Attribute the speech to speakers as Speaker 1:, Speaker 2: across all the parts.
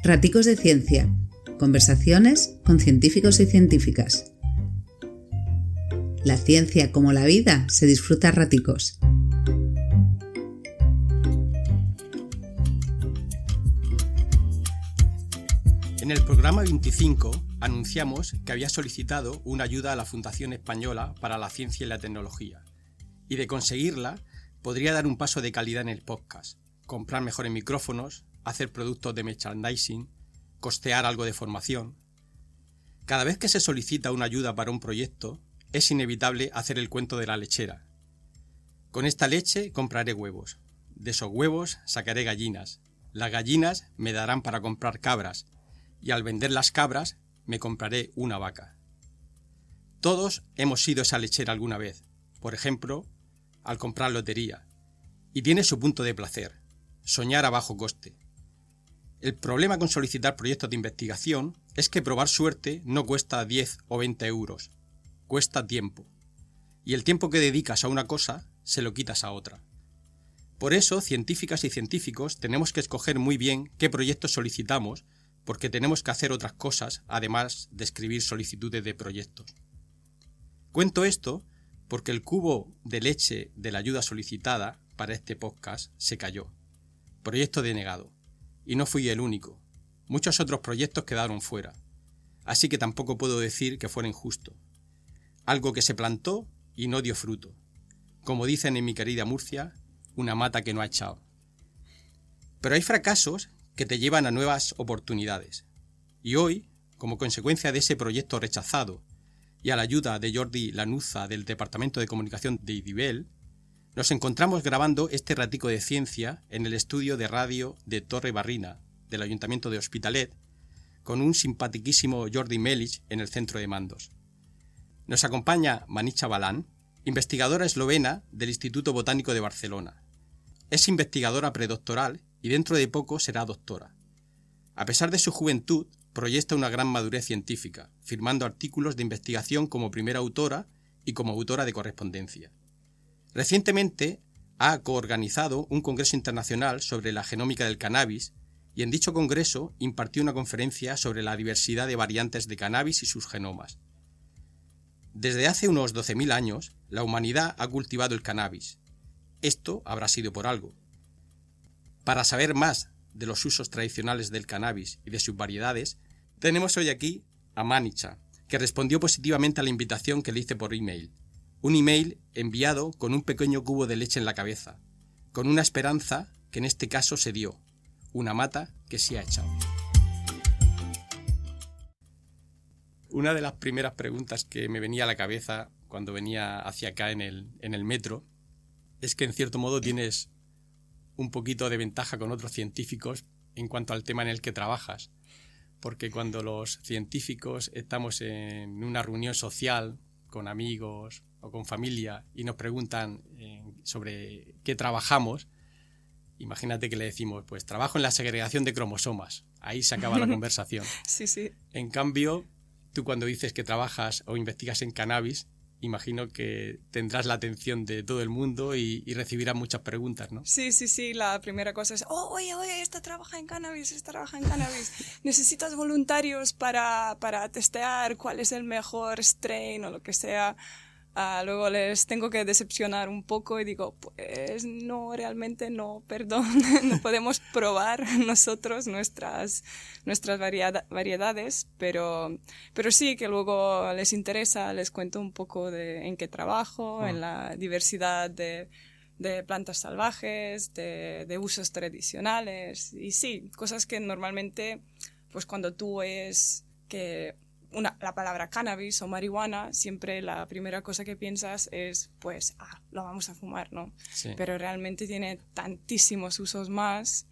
Speaker 1: Raticos de Ciencia. Conversaciones con científicos y científicas. La ciencia, como la vida, se disfruta a raticos.
Speaker 2: En el programa 25 anunciamos que había solicitado una ayuda a la Fundación Española para la Ciencia y la Tecnología, y de conseguirla podría dar un paso de calidad en el podcast, comprar mejores micrófonos, hacer productos de merchandising, costear algo de formación. Cada vez que se solicita una ayuda para un proyecto, es inevitable hacer el cuento de la lechera. Con esta leche compraré huevos, de esos huevos sacaré gallinas, las gallinas me darán para comprar cabras, y al vender las cabras me compraré una vaca. Todos hemos sido esa lechera alguna vez, por ejemplo, al comprar lotería, y tiene su punto de placer, soñar a bajo coste. El problema con solicitar proyectos de investigación es que probar suerte no cuesta 10 o 20 euros, cuesta tiempo, y el tiempo que dedicas a una cosa se lo quitas a otra. Por eso, científicas y científicos tenemos que escoger muy bien qué proyectos solicitamos, porque tenemos que hacer otras cosas, además de escribir solicitudes de proyectos. Cuento esto porque el cubo de leche de la ayuda solicitada para este podcast se cayó. Proyecto denegado. Y no fui el único. Muchos otros proyectos quedaron fuera. Así que tampoco puedo decir que fuera injusto. Algo que se plantó y no dio fruto. Como dicen en mi querida Murcia, una mata que no ha echado. Pero hay fracasos que te llevan a nuevas oportunidades. Y hoy, como consecuencia de ese proyecto rechazado y a la ayuda de Jordi Lanuza del Departamento de Comunicación de IDIBEL, nos encontramos grabando este ratico de ciencia en el estudio de radio de Torre Barrina, del Ayuntamiento de Hospitalet, con un simpatiquísimo Jordi Melic en el centro de mandos. Nos acompaña Manica Balán, investigadora eslovena del Instituto Botánico de Barcelona. Es investigadora predoctoral y dentro de poco será doctora. A pesar de su juventud, proyecta una gran madurez científica, firmando artículos de investigación como primera autora y como autora de correspondencia. Recientemente ha coorganizado un congreso internacional sobre la genómica del cannabis y en dicho congreso impartió una conferencia sobre la diversidad de variantes de cannabis y sus genomas. Desde hace unos 12.000 años, la humanidad ha cultivado el cannabis. Esto habrá sido por algo. Para saber más de los usos tradicionales del cannabis y de sus variedades, tenemos hoy aquí a Manica, que respondió positivamente a la invitación que le hice por email. Un email enviado con un pequeño cubo de leche en la cabeza, con una esperanza que en este caso se dio, una mata que se ha echado. Una de las primeras preguntas que me venía a la cabeza cuando venía hacia acá en el metro es que en cierto modo tienes un poquito de ventaja con otros científicos en cuanto al tema en el que trabajas, porque cuando los científicos estamos en una reunión social con amigos o con familia y nos preguntan sobre qué trabajamos, imagínate que le decimos, pues trabajo en la segregación de cromosomas, ahí se acaba la conversación.
Speaker 3: Sí, sí.
Speaker 2: En cambio, tú cuando dices que trabajas o investigas en cannabis, imagino que tendrás la atención de todo el mundo y recibirás muchas preguntas, ¿no?
Speaker 3: Sí. La primera cosa es, oye, esta trabaja en cannabis. ¿Necesitas voluntarios para testear cuál es el mejor strain o lo que sea? Luego les tengo que decepcionar un poco y digo, pues no, realmente no, perdón, no podemos probar nosotros nuestras variedades, pero sí que luego les interesa, les cuento un poco de en qué trabajo, en la diversidad de plantas salvajes, de usos tradicionales, y sí, cosas que normalmente, pues cuando tú oyes que la palabra cannabis o marihuana, siempre la primera cosa que piensas es, pues, lo vamos a fumar, ¿no?
Speaker 2: Sí.
Speaker 3: Pero realmente tiene tantísimos usos más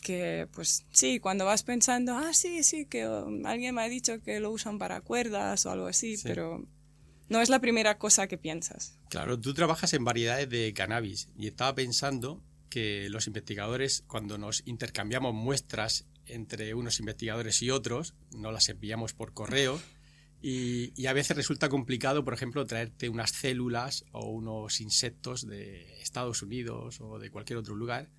Speaker 3: que, pues, sí, cuando vas pensando, sí, que alguien me ha dicho que lo usan para cuerdas o algo así, sí. Pero no es la primera cosa que piensas.
Speaker 2: Claro, tú trabajas en variedades de cannabis y estaba pensando que los investigadores, cuando nos intercambiamos muestras entre unos investigadores y otros, no las enviamos por correo y a veces resulta complicado, por ejemplo, traerte unas células o unos insectos de Estados Unidos o de cualquier otro lugar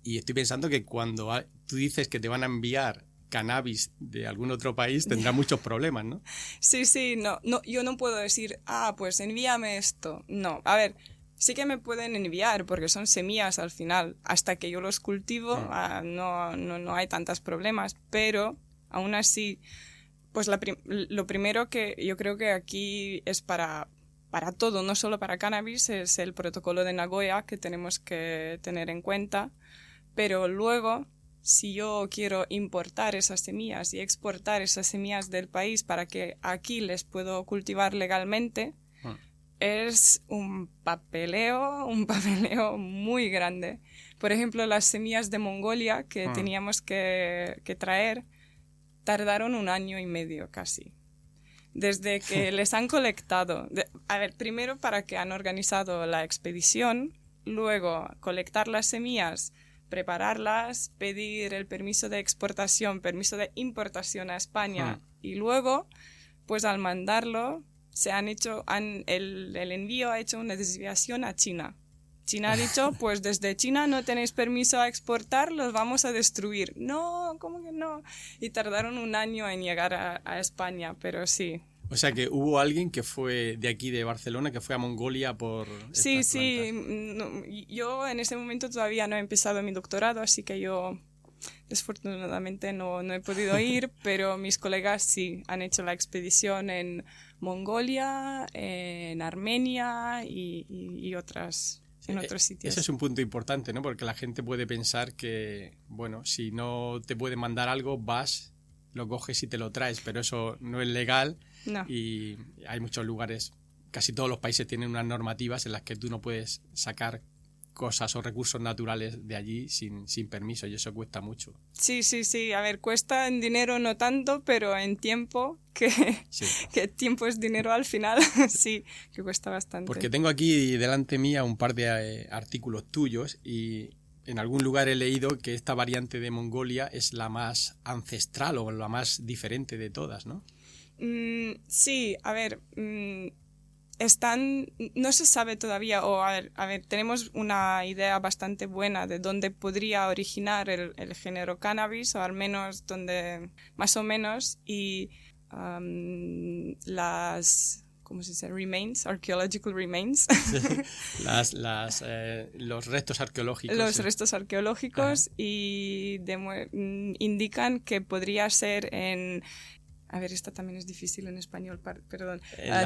Speaker 2: Y estoy pensando que cuando tú dices que te van a enviar cannabis de algún otro país, tendrá muchos problemas, ¿no?
Speaker 3: Sí, no, yo no puedo decir, pues envíame esto. No, a ver, sí que me pueden enviar porque son semillas al final. Hasta que yo los cultivo, no hay tantos problemas, pero aún así, pues lo primero que yo creo que aquí es para todo, no solo para cannabis, es el protocolo de Nagoya que tenemos que tener en cuenta, pero luego, si yo quiero importar esas semillas y exportar esas semillas del país para que aquí les puedo cultivar legalmente, es un papeleo muy grande. Por ejemplo, las semillas de Mongolia que teníamos que traer tardaron 1 año y medio casi. Desde que les han colectado. Primero para que han organizado la expedición, luego colectar las semillas, prepararlas, pedir el permiso de exportación, permiso de importación a España y luego, pues al mandarlo, el envío ha hecho una desviación a China. China ha dicho, pues desde China no tenéis permiso a exportar, los vamos a destruir. No, ¿cómo que no? Y tardaron 1 año en llegar a España, pero sí.
Speaker 2: O sea que hubo alguien que fue de aquí, de Barcelona, que fue a Mongolia por estas plantas.
Speaker 3: No, yo en ese momento todavía no he empezado mi doctorado, así que yo desfortunadamente no he podido ir, pero mis colegas sí han hecho la expedición en Mongolia, en Armenia y otros sitios.
Speaker 2: Ese es un punto importante, ¿no? Porque la gente puede pensar que, bueno, si no te pueden mandar algo, vas, lo coges y te lo traes, pero eso no es legal.
Speaker 3: No.
Speaker 2: Y hay muchos lugares, casi todos los países tienen unas normativas en las que tú no puedes sacar cosas o recursos naturales de allí sin permiso, y eso cuesta mucho.
Speaker 3: Sí. A ver, cuesta en dinero no tanto, pero en tiempo, que tiempo es dinero al final, sí, que cuesta bastante.
Speaker 2: Porque tengo aquí delante mía un par de artículos tuyos y en algún lugar he leído que esta variante de Mongolia es la más ancestral o la más diferente de todas, ¿no?
Speaker 3: Sí, a ver, no se sabe todavía, a ver, tenemos una idea bastante buena de dónde podría originar el género cannabis, o al menos donde, más o menos, y ¿cómo se dice? Archaeological remains.
Speaker 2: Los restos arqueológicos.
Speaker 3: Los restos arqueológicos indican que podría ser en... A ver, esta también es difícil en español, perdón.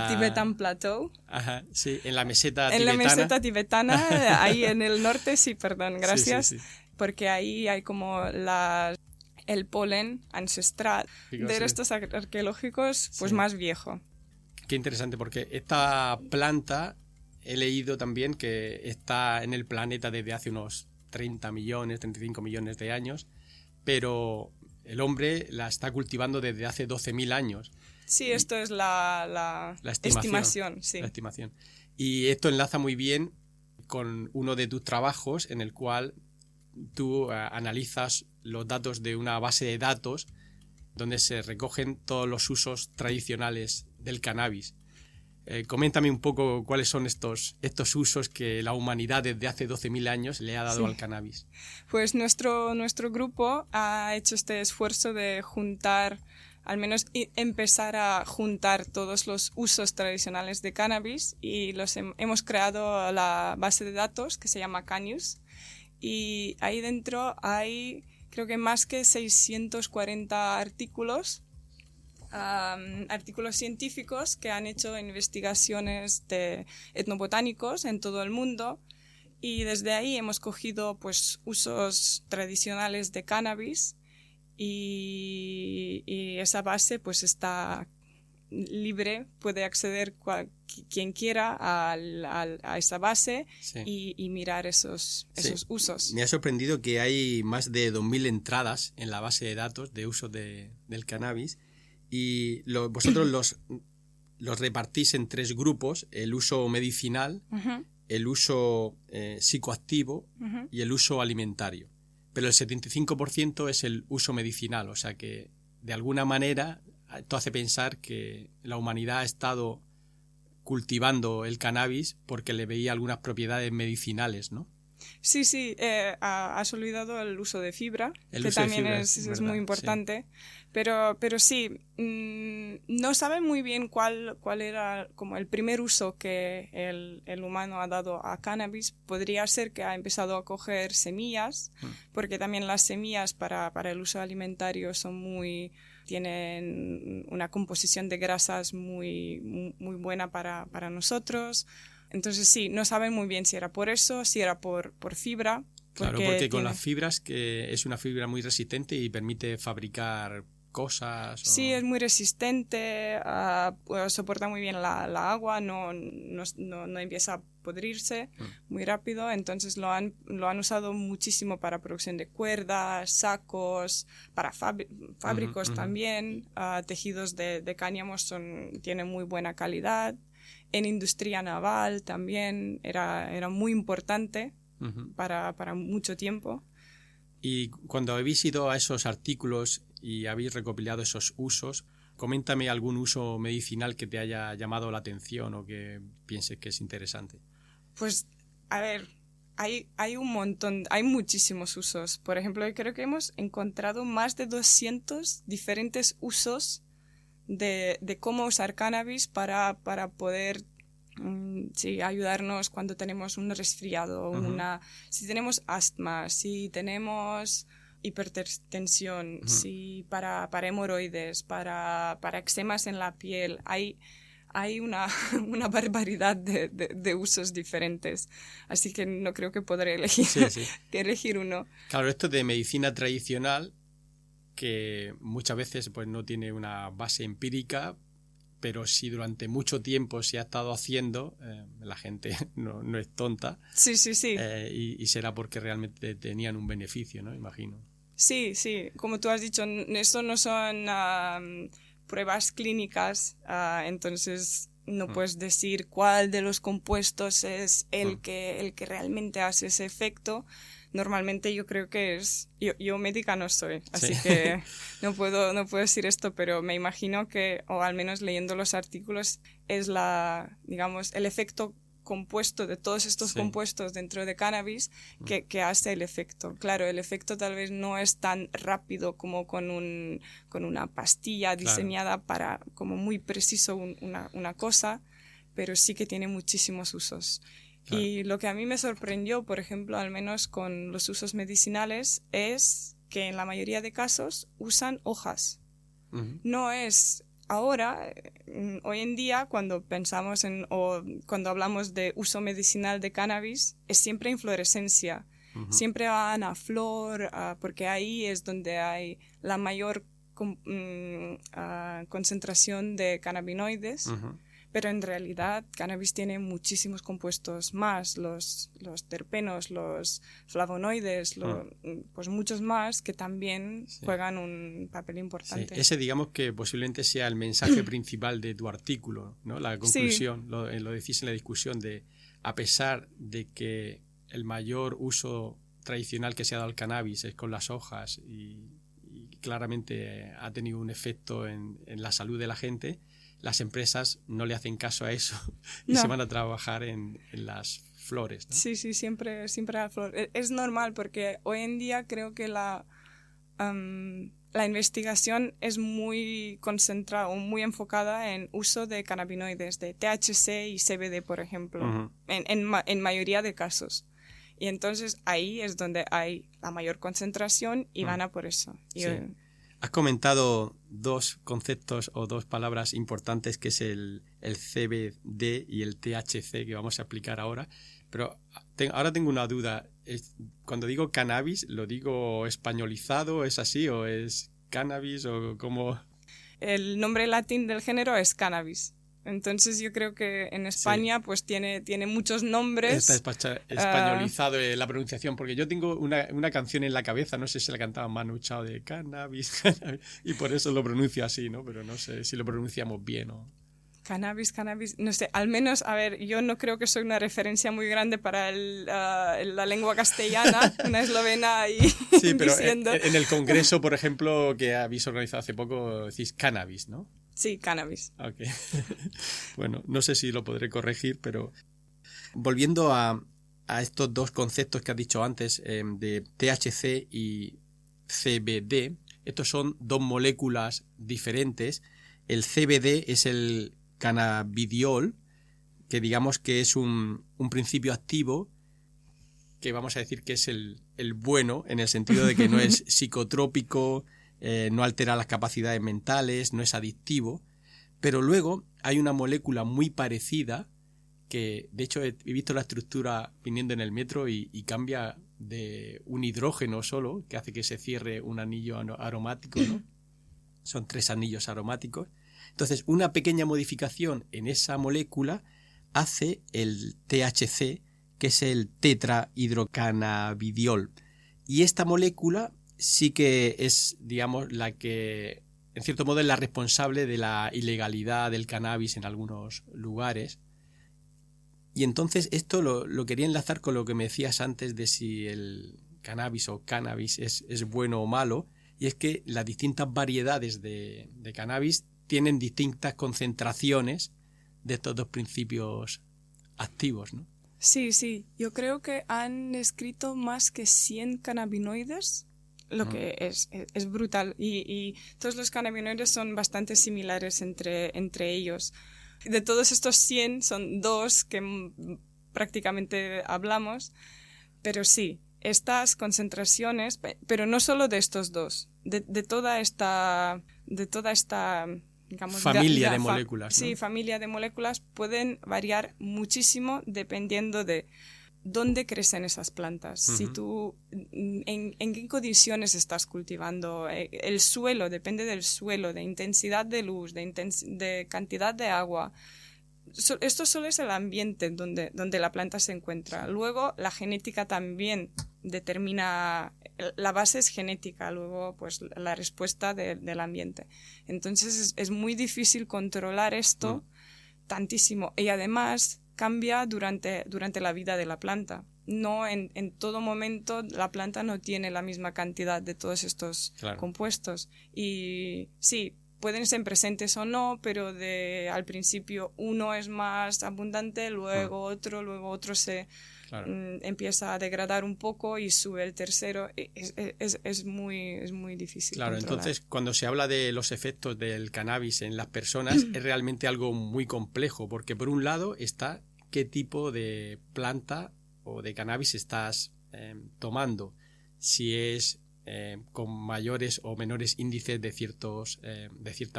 Speaker 3: Tibetan Plateau.
Speaker 2: Ajá, sí, en la meseta tibetana.
Speaker 3: En la meseta tibetana, ahí en el norte, sí, perdón, gracias.
Speaker 2: Sí.
Speaker 3: Porque ahí hay como el polen ancestral de restos arqueológicos, pues sí, más viejo.
Speaker 2: Qué interesante, porque esta planta he leído también que está en el planeta desde hace unos 35 millones de años, pero el hombre la está cultivando desde hace 12.000 años.
Speaker 3: Sí, esto es la estimación. Sí.
Speaker 2: La estimación. Y esto enlaza muy bien con uno de tus trabajos en el cual tú analizas los datos de una base de datos donde se recogen todos los usos tradicionales del cannabis. Coméntame un poco cuáles son estos usos que la humanidad desde hace 12.000 años le ha dado al cannabis.
Speaker 3: Pues nuestro grupo ha hecho este esfuerzo de juntar, al menos empezar a juntar todos los usos tradicionales de cannabis, y hemos creado la base de datos que se llama Cannus, y ahí dentro hay creo que más que 640 artículos científicos que han hecho investigaciones de etnobotánicos en todo el mundo, y desde ahí hemos cogido pues usos tradicionales de cannabis y esa base pues está libre, puede acceder quien quiera a esa base, sí, y mirar esos usos.
Speaker 2: Me ha sorprendido que hay más de 2.000 entradas en la base de datos de usos del cannabis. Y vosotros los repartís en 3 grupos: el uso medicinal, el uso psicoactivo y el uso alimentario. Pero el 75% es el uso medicinal, o sea que de alguna manera esto hace pensar que la humanidad ha estado cultivando el cannabis porque le veía algunas propiedades medicinales, ¿no?
Speaker 3: Sí, sí, has olvidado el uso de fibra,
Speaker 2: El
Speaker 3: que
Speaker 2: uso de
Speaker 3: también
Speaker 2: fibra,
Speaker 3: es
Speaker 2: ¿verdad?
Speaker 3: muy importante, pero sí, no saben muy bien cuál era como el primer uso que el humano ha dado a cannabis. Podría ser que ha empezado a coger semillas, porque también las semillas para el uso alimentario tienen una composición de grasas muy buena para nosotros. Entonces sí, no saben muy bien si era por eso, si era por fibra.
Speaker 2: Claro, porque con las fibras, que es una fibra muy resistente y permite fabricar cosas.
Speaker 3: Sí, es muy resistente, soporta muy bien la agua, no empieza a podrirse muy rápido. Entonces lo han usado muchísimo para producción de cuerdas, sacos, para fábricos también. Tejidos de cáñamo tienen muy buena calidad. En industria naval también era muy importante para mucho tiempo.
Speaker 2: Y cuando habéis ido a esos artículos y habéis recopilado esos usos, coméntame algún uso medicinal que te haya llamado la atención o que pienses que es interesante.
Speaker 3: Pues, a ver, hay un montón, hay muchísimos usos. Por ejemplo, yo creo que hemos encontrado más de 200 diferentes usos de cómo usar cannabis para poder ayudarnos cuando tenemos un resfriado, si tenemos asma, si tenemos hipertensión, si para hemorroides, para eczemas en la piel. Hay una barbaridad de usos diferentes, así que no creo que podré elegir uno.
Speaker 2: Claro, esto de medicina tradicional, que muchas veces pues no tiene una base empírica, pero si durante mucho tiempo se ha estado haciendo, la gente no es tonta.
Speaker 3: Sí.
Speaker 2: Y será porque realmente tenían un beneficio, ¿no? Imagino.
Speaker 3: Sí, como tú has dicho, esto no son pruebas clínicas, entonces no puedes decir cuál de los compuestos es el que realmente hace ese efecto. Normalmente yo creo que yo médica no soy, así que no puedo decir esto, pero me imagino que, o al menos leyendo los artículos, es el efecto compuesto de todos estos compuestos dentro de cannabis que hace el efecto. Claro, el efecto tal vez no es tan rápido como con una pastilla diseñada para, como muy preciso una cosa, pero sí que tiene muchísimos usos. Claro. Y lo que a mí me sorprendió, por ejemplo, al menos con los usos medicinales, es que en la mayoría de casos usan hojas. No es... Ahora, hoy en día, cuando pensamos o cuando hablamos de uso medicinal de cannabis, es siempre inflorescencia. Siempre van a flor, porque ahí es donde hay la mayor concentración de cannabinoides. Pero en realidad, cannabis tiene muchísimos compuestos más, los terpenos, los flavonoides, pues muchos más que también juegan un papel importante.
Speaker 2: Sí. Ese, digamos que posiblemente sea el mensaje principal de tu artículo, ¿no? La conclusión, lo decís en la discusión, de a pesar de que el mayor uso tradicional que se ha dado al cannabis es con las hojas y claramente ha tenido un efecto en la salud de la gente, las empresas no le hacen caso a eso y se van a trabajar en las flores, ¿no?
Speaker 3: Sí, siempre la flor. Es normal porque hoy en día creo que la investigación es muy concentrada o muy enfocada en uso de cannabinoides, de THC y CBD, por ejemplo, en mayoría de casos. Y entonces ahí es donde hay la mayor concentración y van a por eso.
Speaker 2: Sí. Has comentado dos conceptos o dos palabras importantes, que es el CBD y el THC, que vamos a aplicar ahora. Pero ahora tengo una duda. Cuando digo cannabis, ¿lo digo españolizado? ¿Es así? ¿O es cannabis? ¿O cómo?
Speaker 3: El nombre latín del género es cannabis. Entonces yo creo que en España pues tiene muchos nombres.
Speaker 2: Está españolizado la pronunciación, porque yo tengo una canción en la cabeza, no sé si la cantaba Manu Chao, de cannabis, y por eso lo pronuncio así, ¿no? Pero no sé si lo pronunciamos bien o...
Speaker 3: Cannabis, no sé, al menos, a ver, yo no creo que soy una referencia muy grande para la lengua castellana, una eslovena ahí
Speaker 2: sí, pero
Speaker 3: diciendo...
Speaker 2: en el congreso, por ejemplo, que habéis organizado hace poco, decís cannabis, ¿no?
Speaker 3: Sí, cannabis.
Speaker 2: Ok. Bueno, no sé si lo podré corregir, pero volviendo a a estos dos conceptos que has dicho antes, de THC y CBD. Estos son dos moléculas diferentes. El CBD es el cannabidiol, que digamos que es un principio activo, que vamos a decir que es el bueno, en el sentido de que no es psicotrópico, no altera las capacidades mentales, no es adictivo. Pero luego hay una molécula muy parecida, que de hecho he visto la estructura viniendo en el metro y cambia de un hidrógeno solo, que hace que se cierre un anillo aromático, ¿no? Son 3 anillos aromáticos. Entonces, una pequeña modificación en esa molécula hace el THC, que es el tetrahidrocannabidiol. Y esta molécula sí que es, digamos, la que, en cierto modo, es la responsable de la ilegalidad del cannabis en algunos lugares. Y entonces esto lo quería enlazar con lo que me decías antes de si el cannabis o cannabis es bueno o malo. Y es que las distintas variedades de cannabis tienen distintas concentraciones de estos dos principios activos, ¿no?
Speaker 3: Sí, sí. Yo creo que han escrito más que 100 cannabinoides, lo que es brutal. Y todos los cannabinoides son bastante similares entre ellos. De todos estos 100 son 2 que prácticamente hablamos, pero sí, estas concentraciones, pero no solo de estos 2, de toda esta digamos,
Speaker 2: familia de moléculas, ¿no?
Speaker 3: Sí, familia de moléculas pueden variar muchísimo dependiendo de dónde crecen esas plantas. Si tú, en qué condiciones estás cultivando, el suelo, depende del suelo, de intensidad de luz, de cantidad de agua. Esto solo es el ambiente donde la planta se encuentra. Luego, la genética también determina, la base es genética, luego pues la respuesta del ambiente. Entonces es muy difícil controlar esto tantísimo, y además cambia durante la vida de la planta. No en todo momento la planta no tiene la misma cantidad de todos estos compuestos. Y sí, pueden ser presentes o no, pero al principio uno es más abundante, luego otro se empieza a degradar un poco y sube el tercero. Es muy difícil
Speaker 2: Claro,
Speaker 3: controlar.
Speaker 2: entonces cuando se habla de los efectos del cannabis en las personas es realmente algo muy complejo, porque por un lado está qué tipo de planta o de cannabis estás tomando, si es con mayores o menores índices de ciertas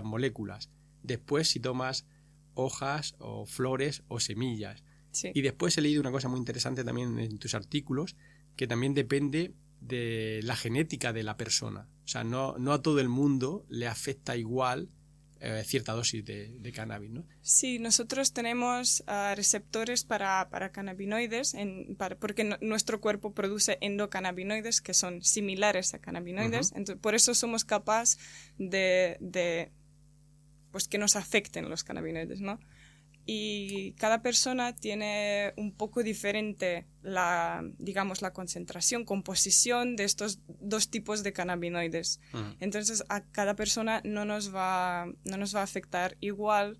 Speaker 2: moléculas. Después, si tomas hojas o flores o semillas.
Speaker 3: Sí.
Speaker 2: Y después he leído una cosa muy interesante también en tus artículos, que también depende de la genética de la persona. O sea, no a todo el mundo le afecta igual cierta dosis de cannabis, ¿no?
Speaker 3: Sí, nosotros tenemos receptores para cannabinoides, porque nuestro cuerpo produce endocannabinoides que son similares a cannabinoides. Entonces, por eso somos capaces de pues que nos afecten los cannabinoides, ¿no? Y cada persona tiene un poco diferente la concentración, composición de estos 2 tipos de cannabinoides. Entonces a cada persona no nos va a afectar igual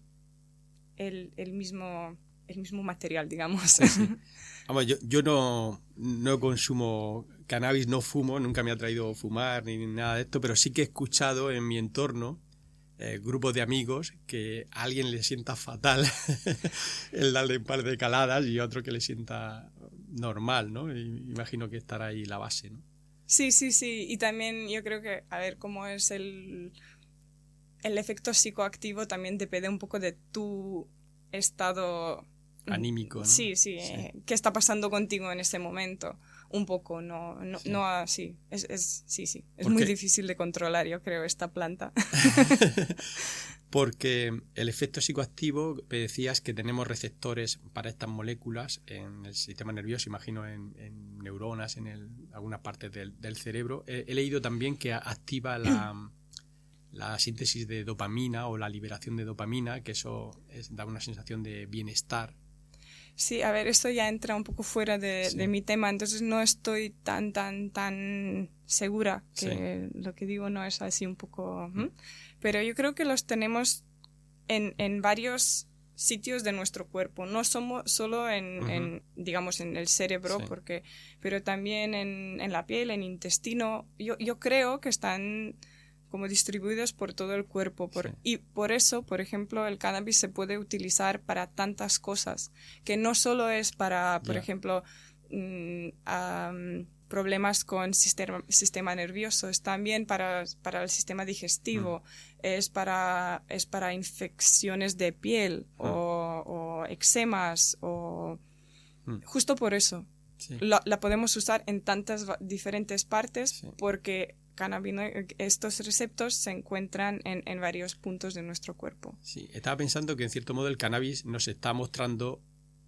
Speaker 3: el mismo material, digamos.
Speaker 2: Sí. Vamos, yo no consumo cannabis, no fumo, nunca me ha traído fumar ni nada de esto, pero sí que he escuchado en mi entorno grupos de amigos que a alguien le sienta fatal el darle un par de caladas y a otro que le sienta normal, ¿no? Y imagino que estará ahí la base, ¿no?
Speaker 3: Sí. Y también yo creo que, a ver, cómo es el efecto psicoactivo también depende un poco de tu estado
Speaker 2: anímico, ¿no?
Speaker 3: Sí. ¿Qué está pasando contigo en este momento? Un poco, no así. Es muy difícil de controlar, yo creo, esta planta.
Speaker 2: Porque el efecto psicoactivo, me decías que tenemos receptores para estas moléculas en el sistema nervioso, imagino en neuronas, en algunas partes del cerebro. He leído también que activa la síntesis de dopamina o la liberación de dopamina, que eso da una sensación de bienestar.
Speaker 3: Sí, a ver, esto ya entra un poco fuera de mi tema, entonces no estoy tan segura que lo que digo no es así un poco... Pero yo creo que los tenemos en varios sitios de nuestro cuerpo, no somos solo digamos, en el cerebro,
Speaker 2: Sí.
Speaker 3: pero también en la piel, en el intestino. Yo creo que están como distribuidos por todo el cuerpo.
Speaker 2: Sí.
Speaker 3: Y por eso, por ejemplo, el cannabis se puede utilizar para tantas cosas, que no solo es para, por ejemplo, problemas con sistema nervioso, es también para el sistema digestivo, es para infecciones de piel o eczemas, o justo por eso.
Speaker 2: Sí.
Speaker 3: La podemos usar en tantas diferentes partes,
Speaker 2: Sí.
Speaker 3: porque estos receptores se encuentran en varios puntos de nuestro cuerpo.
Speaker 2: Sí, estaba pensando que en cierto modo el cannabis nos está mostrando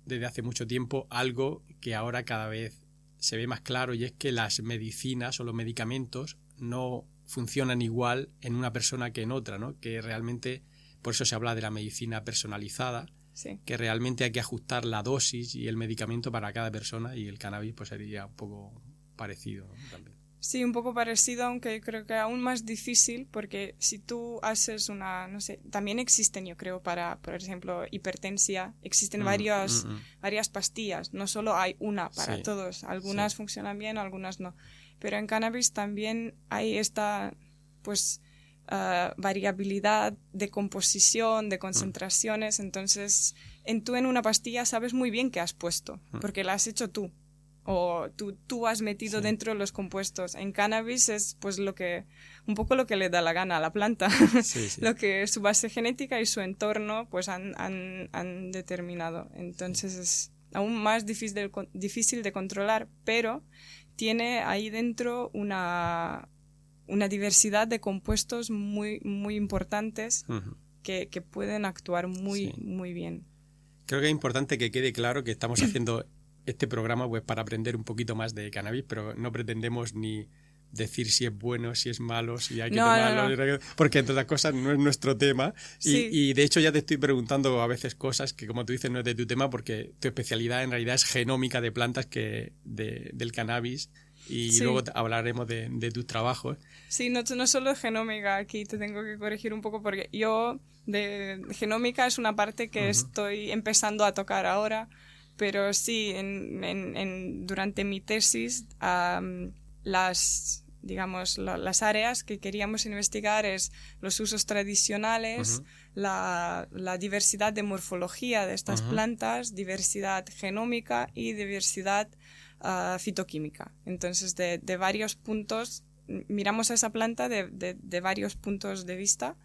Speaker 2: desde hace mucho tiempo algo que ahora cada vez se ve más claro, y es que las medicinas o los medicamentos no funcionan igual en una persona que en otra, ¿no? Que realmente, por eso se habla de la medicina personalizada,
Speaker 3: Sí.
Speaker 2: que realmente hay que ajustar la dosis y el medicamento para cada persona, y el cannabis pues sería un poco parecido, ¿no? También.
Speaker 3: Sí, un poco parecido, aunque creo que aún más difícil, porque si tú haces no sé, también existen, yo creo, por ejemplo, hipertensia, existen varias pastillas, no solo hay una para todos, algunas funcionan bien, algunas no, pero en cannabis también hay esta, pues, variabilidad de composición, de concentraciones, entonces en una pastilla sabes muy bien qué has puesto, porque la has hecho tú. O tú has metido dentro los compuestos. En cannabis es pues un poco lo que le da la gana a la planta.
Speaker 2: Sí, sí.
Speaker 3: Lo que su base genética y su entorno pues han determinado. Entonces es aún más difícil de controlar, pero tiene ahí dentro una diversidad de compuestos muy, muy importantes que pueden actuar muy, muy bien.
Speaker 2: Creo que es importante que quede claro que estamos haciendo este programa pues para aprender un poquito más de cannabis, pero no pretendemos ni decir si es bueno, si es malo, si hay que tomarlo, no. Porque entre otras cosas no es nuestro tema.
Speaker 3: Sí.
Speaker 2: Y de hecho ya te estoy preguntando a veces cosas que, como tú dices, no es de tu tema, porque tu especialidad en realidad es genómica de plantas del cannabis, y luego hablaremos de tus trabajos.
Speaker 3: Sí, no solo genómica, aquí te tengo que corregir un poco, porque yo de genómica es una parte que estoy empezando a tocar ahora. Pero sí, durante mi tesis, las áreas que queríamos investigar es los usos tradicionales, la diversidad de morfología de estas plantas, diversidad genómica y diversidad fitoquímica. Entonces, de varios puntos, miramos a esa planta de varios puntos de vista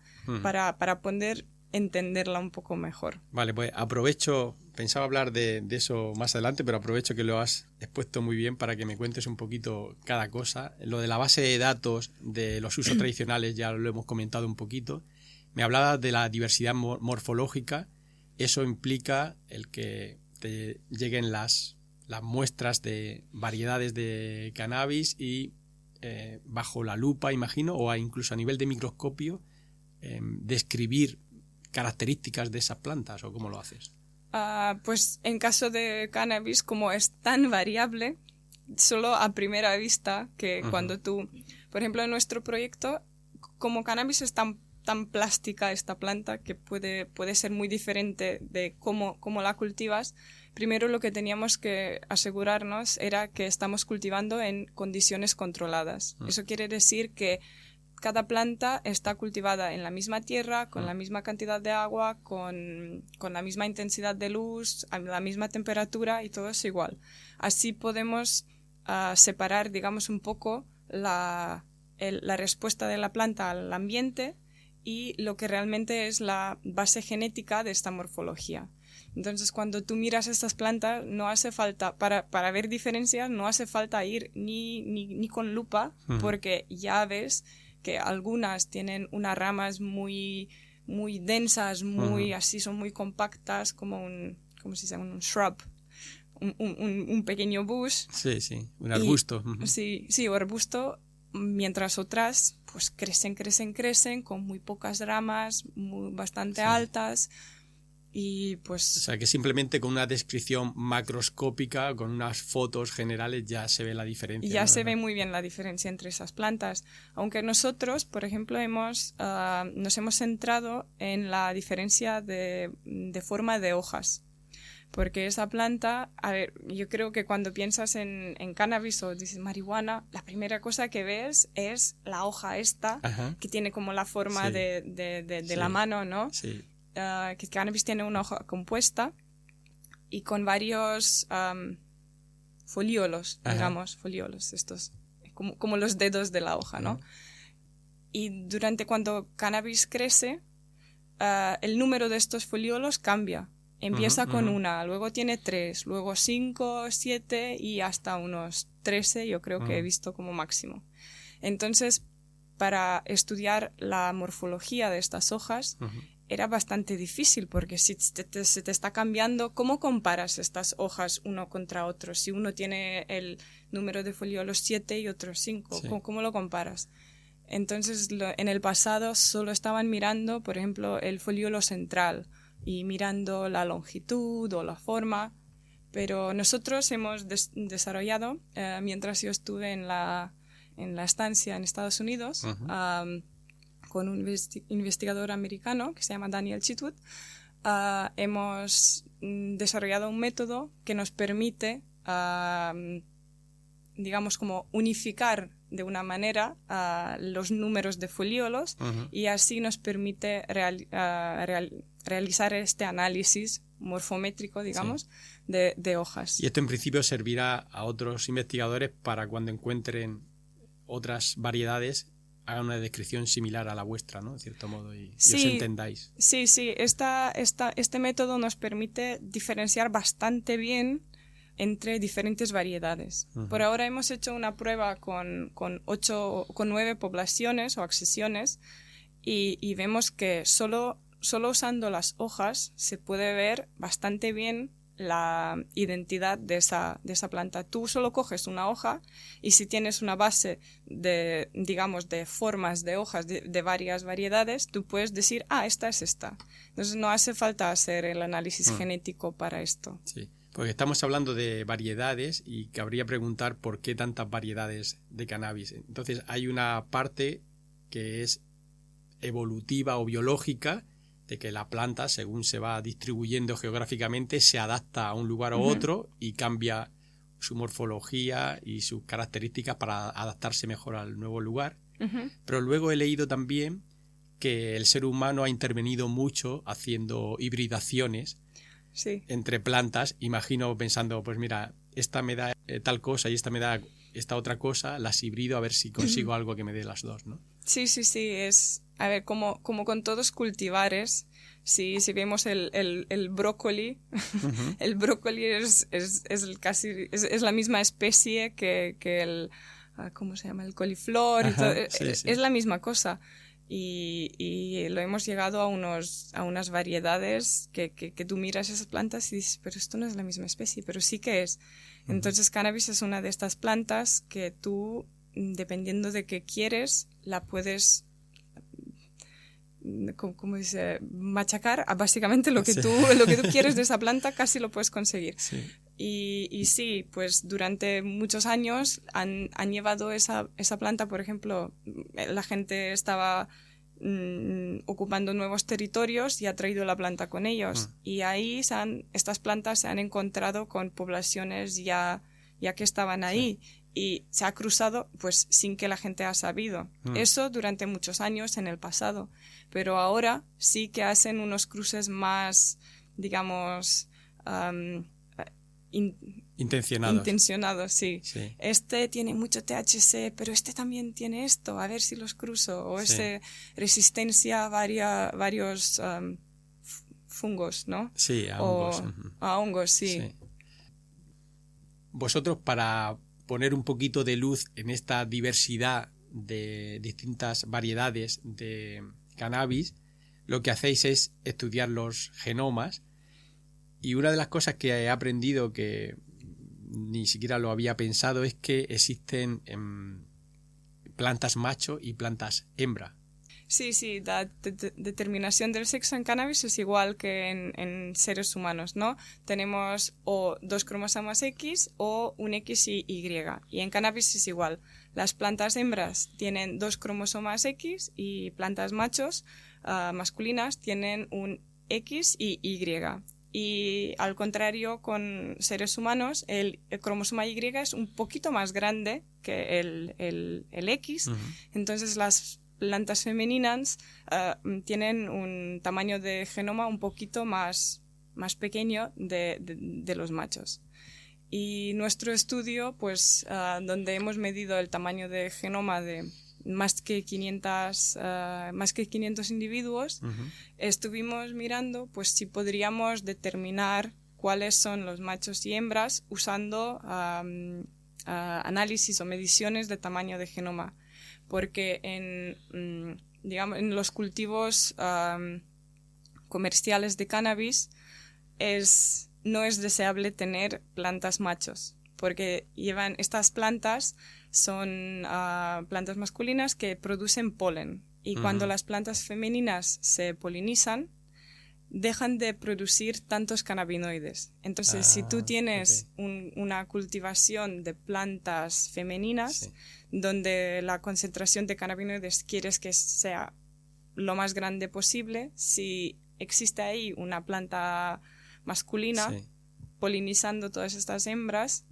Speaker 3: para poder entenderla un poco mejor.
Speaker 2: Vale, pues aprovecho, pensaba hablar de eso más adelante, pero aprovecho que lo has expuesto muy bien para que me cuentes un poquito cada cosa. Lo de la base de datos de los usos tradicionales ya lo hemos comentado un poquito. Me hablabas de la diversidad morfológica. Eso implica el que te lleguen las muestras de variedades de cannabis y bajo la lupa, imagino, o incluso a nivel de microscopio, describir características de esas plantas, ¿o cómo lo haces?
Speaker 3: Pues en caso de cannabis, como es tan variable, solo a primera vista, que cuando tú, por ejemplo, en nuestro proyecto, como cannabis es tan plástica esta planta que puede ser muy diferente de cómo la cultivas, primero lo que teníamos que asegurarnos era que estamos cultivando en condiciones controladas. Eso quiere decir que cada planta está cultivada en la misma tierra, con la misma cantidad de agua, con la misma intensidad de luz, a la misma temperatura, y todo es igual. Así podemos separar, digamos, un poco la respuesta de la planta al ambiente y lo que realmente es la base genética de esta morfología. Entonces, cuando tú miras estas plantas, no hace falta, para ver diferencias, no hace falta ir ni con lupa, porque ya ves que algunas tienen unas ramas muy, muy densas, así, son muy compactas, como ¿cómo se dice? Un shrub, un pequeño bush.
Speaker 2: Sí, un arbusto.
Speaker 3: Sí, arbusto, mientras otras pues crecen con muy pocas ramas, bastante altas. Y
Speaker 2: O
Speaker 3: pues
Speaker 2: sea, que simplemente con una descripción macroscópica, con unas fotos generales, ya se ve la diferencia.
Speaker 3: ya
Speaker 2: ¿no?
Speaker 3: se ve muy bien la diferencia entre esas plantas. Aunque nosotros, por ejemplo, nos hemos centrado en la diferencia de forma de hojas. Porque esa planta, a ver, yo creo que cuando piensas en cannabis o dices marihuana, la primera cosa que ves es la hoja esta,
Speaker 2: Ajá.
Speaker 3: que tiene como la forma
Speaker 2: Sí.
Speaker 3: de
Speaker 2: Sí.
Speaker 3: la mano, ¿no?
Speaker 2: Sí.
Speaker 3: Que cannabis tiene una hoja compuesta y con varios folíolos,
Speaker 2: Ajá.
Speaker 3: digamos, folíolos, estos, como los dedos de la hoja, ¿no?
Speaker 2: Ajá.
Speaker 3: Y cuando cannabis crece, el número de estos folíolos cambia. Empieza con una, luego tiene 3, luego 5, 7 y hasta unos 13 yo creo que he visto como máximo. Entonces, para estudiar la morfología de estas hojas era bastante difícil porque si se te está cambiando, ¿cómo comparas estas hojas uno contra otro? Si uno tiene el número de folíolos 7 y otro 5,
Speaker 2: Sí.
Speaker 3: ¿cómo lo comparas? Entonces, en el pasado solo estaban mirando, por ejemplo, el foliolo central y mirando la longitud o la forma, pero nosotros hemos desarrollado, mientras yo estuve en la estancia en Estados Unidos, con un investigador americano que se llama Daniel Chitwood, hemos desarrollado un método que nos permite, digamos, como unificar de una manera los números de folíolos y así nos permite realizar este análisis morfométrico, digamos, de hojas.
Speaker 2: Y esto en principio servirá a otros investigadores para cuando encuentren otras variedades hagan una descripción similar a la vuestra, ¿no? De cierto modo, y os entendáis.
Speaker 3: Sí. Este método nos permite diferenciar bastante bien entre diferentes variedades. Por ahora hemos hecho una prueba con 9 poblaciones o accesiones y vemos que solo usando las hojas se puede ver bastante bien la identidad de esa planta. Tú solo coges una hoja y si tienes una base de, digamos, de formas de hojas de varias variedades, tú puedes decir, esta es esta. Entonces no hace falta hacer el análisis genético para esto.
Speaker 2: Sí, porque estamos hablando de variedades y cabría preguntar por qué tantas variedades de cannabis. Entonces hay una parte que es evolutiva o biológica, de que la planta, según se va distribuyendo geográficamente, se adapta a un lugar u otro y cambia su morfología y sus características para adaptarse mejor al nuevo lugar. Pero luego he leído también que el ser humano ha intervenido mucho haciendo hibridaciones entre plantas. Imagino pensando, pues mira, esta me da tal cosa y esta me da esta otra cosa, las hibrido a ver si consigo algo que me dé las dos, ¿no? Sí.
Speaker 3: Es, a ver, como con todos cultivares, si vemos el brócoli, el brócoli es la misma especie que el, ¿cómo se llama? El coliflor. Es la misma cosa. Y lo hemos llegado a unas variedades que tú miras esas plantas y dices, pero esto no es la misma especie, pero sí que es. Entonces, cannabis es una de estas plantas que tú, dependiendo de qué quieres, la puedes, ¿cómo dice? Machacar a básicamente lo que tú quieres de esa planta, casi lo puedes conseguir. Sí. Y sí, pues durante muchos años han llevado esa planta, por ejemplo, la gente estaba ocupando nuevos territorios y ha traído la planta con ellos. Y ahí estas plantas se han encontrado con poblaciones ya que estaban ahí. Sí. Y se ha cruzado pues sin que la gente haya sabido. Eso durante muchos años en el pasado. Pero ahora sí que hacen unos cruces más, digamos, intencionados, sí. Este tiene mucho THC, pero este también tiene esto, a ver si los cruzo. O resistencia a varios fungos, ¿no?
Speaker 2: Sí, a hongos.
Speaker 3: A hongos, sí.
Speaker 2: Vosotros, para poner un poquito de luz en esta diversidad de distintas variedades de cannabis, lo que hacéis es estudiar los genomas. Y una de las cosas que he aprendido, que ni siquiera lo había pensado, es que existen plantas macho y plantas hembra.
Speaker 3: Sí, la determinación del sexo en cannabis es igual que en seres humanos, ¿no? Tenemos o 2 cromosomas X o un X y Y. Y en cannabis es igual. Las plantas hembras tienen 2 cromosomas X y plantas machos masculinas tienen un X y Y. Y al contrario, con seres humanos, el cromosoma Y es un poquito más grande que el X. Uh-huh. Entonces las plantas femeninas tienen un tamaño de genoma un poquito más pequeño de los machos. Y nuestro estudio, pues, donde hemos medido el tamaño de genoma de más que 500 individuos, uh-huh. Estuvimos mirando pues si podríamos determinar cuáles son los machos y hembras usando análisis o mediciones de tamaño de genoma, porque en los cultivos comerciales de cannabis no es deseable tener plantas machos, porque estas plantas son plantas masculinas que producen polen, y uh-huh. Cuando las plantas femeninas se polinizan, dejan de producir tantos cannabinoides. Entonces, si tú tienes una cultivación de plantas femeninas, sí. Donde la concentración de cannabinoides quieres que sea lo más grande posible, si existe ahí una planta masculina, sí. Polinizando todas estas hembras,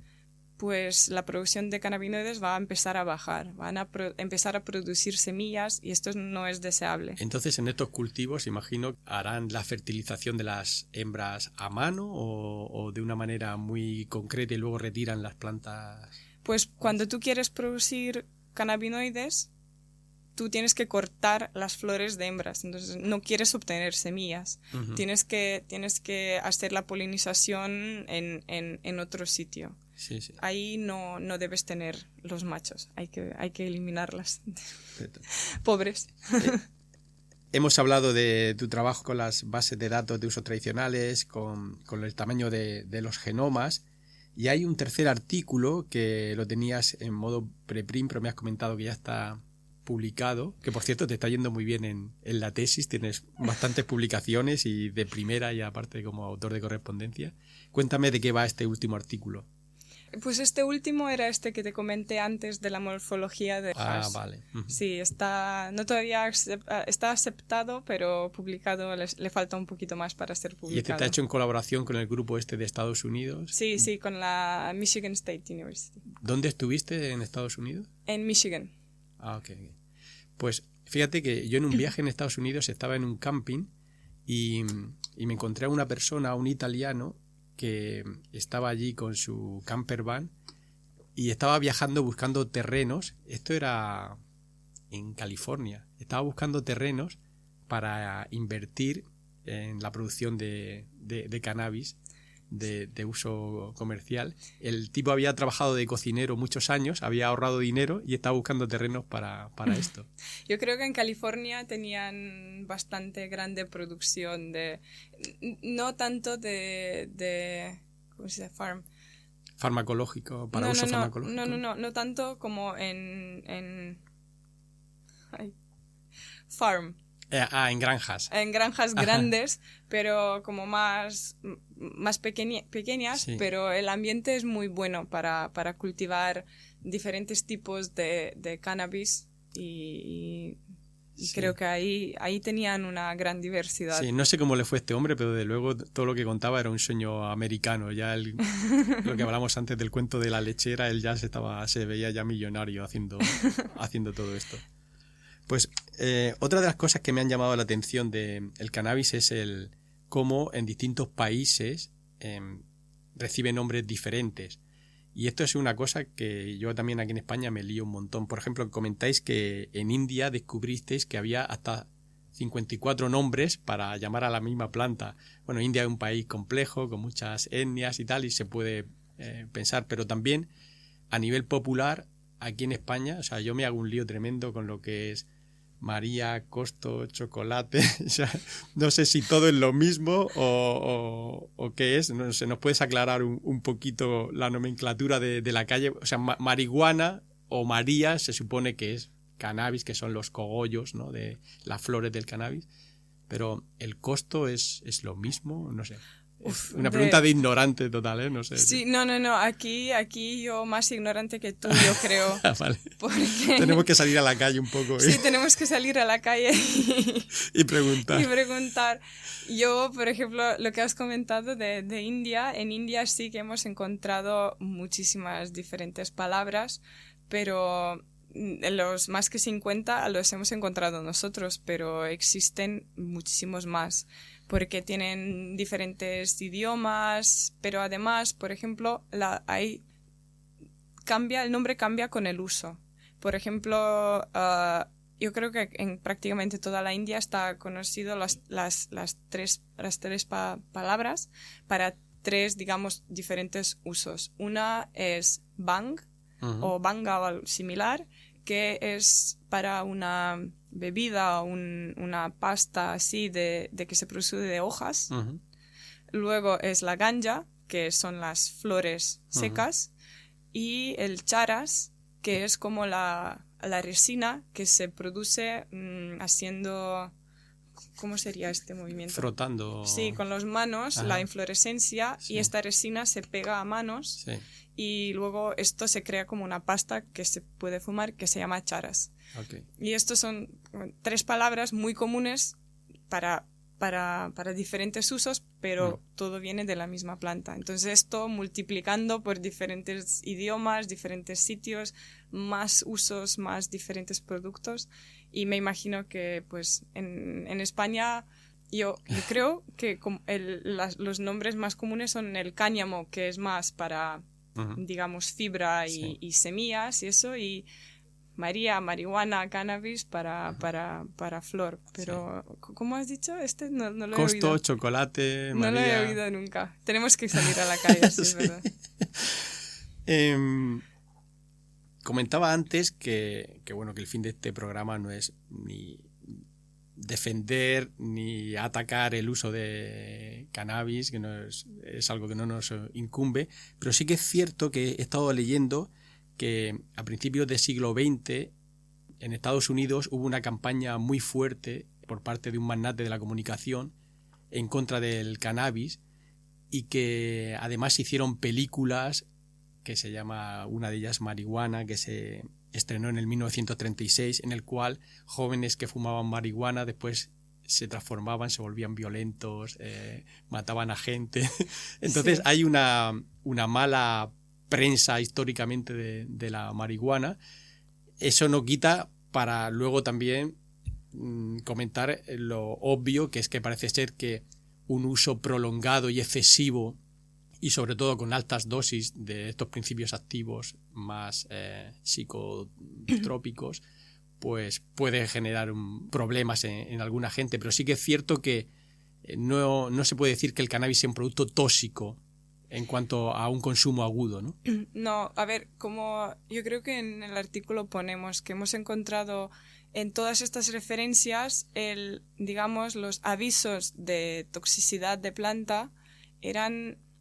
Speaker 3: pues la producción de cannabinoides va a empezar a bajar, van a empezar a producir semillas, y esto no es deseable.
Speaker 2: Entonces, en estos cultivos, imagino, ¿harán la fertilización de las hembras a mano o de una manera muy concreta y luego retiran las plantas?
Speaker 3: Pues cuando tú quieres producir cannabinoides, tú tienes que cortar las flores de hembras, entonces no quieres obtener semillas. Uh-huh. Tienes que hacer la polinización en otro sitio.
Speaker 2: Sí, sí.
Speaker 3: Ahí no debes tener los machos, hay que eliminarlas. Pobres.
Speaker 2: Hemos hablado de tu trabajo con las bases de datos de usos tradicionales, con el tamaño de los genomas, y hay un tercer artículo que lo tenías en modo preprint, pero me has comentado que ya está publicado, que por cierto te está yendo muy bien en la tesis, tienes bastantes publicaciones y de primera, y aparte como autor de correspondencia. Cuéntame de qué va este último artículo.
Speaker 3: Pues este último era este que te comenté antes de la morfología de hash.
Speaker 2: Vale. Uh-huh.
Speaker 3: Sí, está aceptado, pero publicado le falta un poquito más para ser publicado.
Speaker 2: ¿Y este te ha hecho en colaboración con el grupo de Estados Unidos?
Speaker 3: Sí, con la Michigan State University.
Speaker 2: ¿Dónde estuviste en Estados Unidos?
Speaker 3: En Michigan.
Speaker 2: Ok. Pues fíjate que yo en un viaje en Estados Unidos estaba en un camping y me encontré a una persona, un italiano, que estaba allí con su camper van y estaba viajando buscando terrenos. Esto era en California. Estaba buscando terrenos para invertir en la producción de cannabis de uso comercial. El tipo había trabajado de cocinero muchos años, había ahorrado dinero y estaba buscando terrenos para esto.
Speaker 3: Yo creo que en California tenían bastante grande producción no tanto de ¿cómo se dice?
Speaker 2: Farmacológico, para uso farmacológico.
Speaker 3: No tanto como en farm.
Speaker 2: En granjas.
Speaker 3: En granjas grandes, pero como más pequeñas, sí. Pero el ambiente es muy bueno para cultivar diferentes tipos de cannabis y sí. Creo que ahí tenían una gran diversidad.
Speaker 2: Sí, no sé cómo le fue a este hombre, pero de luego todo lo que contaba era un sueño americano. Ya lo que hablamos antes del cuento de la lechera, él ya se veía ya millonario haciendo todo esto. Pues otra de las cosas que me han llamado la atención del cannabis es el cómo en distintos países recibe nombres diferentes. Y esto es una cosa que yo también aquí en España me lío un montón. Por ejemplo, comentáis que en India descubristeis que había hasta 54 nombres para llamar a la misma planta. Bueno, India es un país complejo, con muchas etnias y tal, y se puede pensar, pero también a nivel popular, aquí en España, o sea, yo me hago un lío tremendo con lo que es María, Costo, Chocolate. O sea, no sé si todo es lo mismo o qué es. No sé, ¿nos puedes aclarar un poquito la nomenclatura de la calle? O sea, marihuana o María se supone que es cannabis, que son los cogollos, ¿no? De las flores del cannabis. Pero ¿el costo es lo mismo? No sé.
Speaker 3: Uf,
Speaker 2: Una pregunta de ignorante total, ¿eh? No sé.
Speaker 3: Sí, no. Aquí yo más ignorante que tú, yo creo.
Speaker 2: Vale.
Speaker 3: Porque...
Speaker 2: Tenemos que salir a la calle un poco.
Speaker 3: Sí, tenemos que salir a la calle
Speaker 2: y preguntar.
Speaker 3: Y preguntar. Yo, por ejemplo, lo que has comentado de India, en India sí que hemos encontrado muchísimas diferentes palabras, pero los más que 50 los hemos encontrado nosotros, pero existen muchísimos más, porque tienen diferentes idiomas, pero además, por ejemplo, el nombre cambia con el uso. Por ejemplo, yo creo que en prácticamente toda la India está conocido las tres palabras para tres, digamos, diferentes usos. Una es bang, o banga o similar, que es para una bebida o una pasta así de que se produce de hojas. Luego es la ganja, que son las flores secas, y el charas, que es como la resina que se produce haciendo... ¿Cómo sería este movimiento?
Speaker 2: Frotando.
Speaker 3: Sí, con las manos, la inflorescencia, y esta resina se pega a manos, y luego esto se crea como una pasta que se puede fumar, que se llama charas. Y estos son tres palabras muy comunes para diferentes usos, pero todo viene de la misma planta. Entonces esto multiplicando por diferentes idiomas, diferentes sitios, más usos, más diferentes productos, y me imagino que pues en España yo creo que los nombres más comunes son el cáñamo, que es más para digamos fibra y semillas y eso, y marihuana, cannabis para flor. Pero, ¿cómo has dicho? No lo he oído.
Speaker 2: Costo, chocolate,
Speaker 3: No lo he oído nunca. Tenemos que salir a la calle, sí, es verdad.
Speaker 2: Comentaba antes que el fin de este programa no es ni defender ni atacar el uso de cannabis, que no es algo que no nos incumbe, pero sí que es cierto que he estado leyendo que a principios del siglo XX en Estados Unidos hubo una campaña muy fuerte por parte de un magnate de la comunicación en contra del cannabis, y que además se hicieron películas que se llama, una de ellas Marihuana, que se estrenó en el 1936, en el cual jóvenes que fumaban marihuana después se transformaban, se volvían violentos, mataban a gente. Entonces hay una mala prensa históricamente de la marihuana. Eso no quita para luego también comentar lo obvio, que es que parece ser que un uso prolongado y excesivo, y sobre todo con altas dosis de estos principios activos más psicotrópicos, pues puede generar problemas en alguna gente. Pero sí que es cierto que no se puede decir que el cannabis sea un producto tóxico en cuanto a un consumo agudo, ¿no?
Speaker 3: No, a ver, como yo creo que en el artículo ponemos que hemos encontrado en todas estas referencias, digamos, los avisos de toxicidad de planta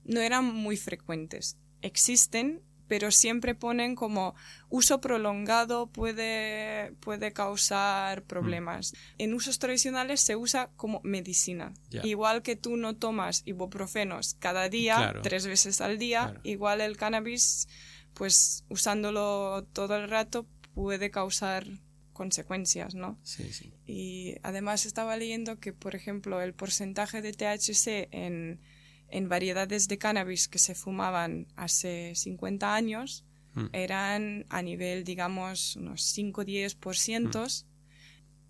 Speaker 3: no eran muy frecuentes. Existen, pero siempre ponen como uso prolongado puede causar problemas. En usos tradicionales se usa como medicina. Igual que tú no tomas ibuprofenos cada día, 3 veces al día, igual el cannabis, pues usándolo todo el rato puede causar consecuencias, ¿no?
Speaker 2: Sí.
Speaker 3: Y además estaba leyendo que, por ejemplo, el porcentaje de THC en variedades de cannabis que se fumaban hace 50 años eran a nivel, digamos, unos 5-10%,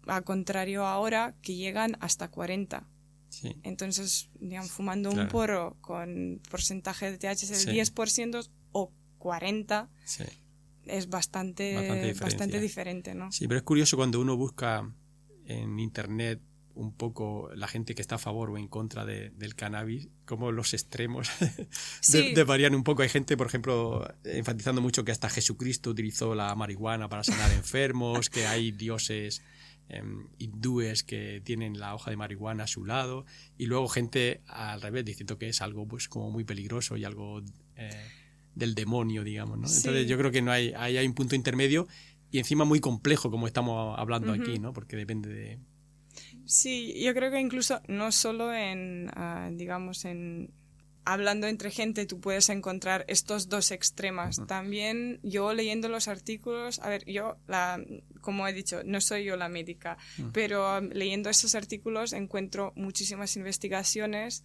Speaker 3: al contrario ahora que llegan hasta 40%.
Speaker 2: Sí.
Speaker 3: Entonces, digamos, fumando un porro con porcentaje de THC del 10% o 40%, es bastante diferente, ¿no?
Speaker 2: Sí, pero es curioso cuando uno busca en internet un poco la gente que está a favor o en contra del cannabis, como los extremos varían un poco. Hay gente, por ejemplo, enfatizando mucho que hasta Jesucristo utilizó la marihuana para sanar enfermos, que hay dioses hindúes que tienen la hoja de marihuana a su lado, y luego gente al revés diciendo que es algo pues como muy peligroso y algo del demonio, digamos, ¿no? Entonces yo creo que hay un punto intermedio, y encima muy complejo, como estamos hablando aquí, ¿no? Porque depende de...
Speaker 3: Sí, yo creo que incluso no solo hablando entre gente tú puedes encontrar estos dos extremos. También yo leyendo los artículos, a ver, como he dicho, no soy yo la médica, pero leyendo esos artículos encuentro muchísimas investigaciones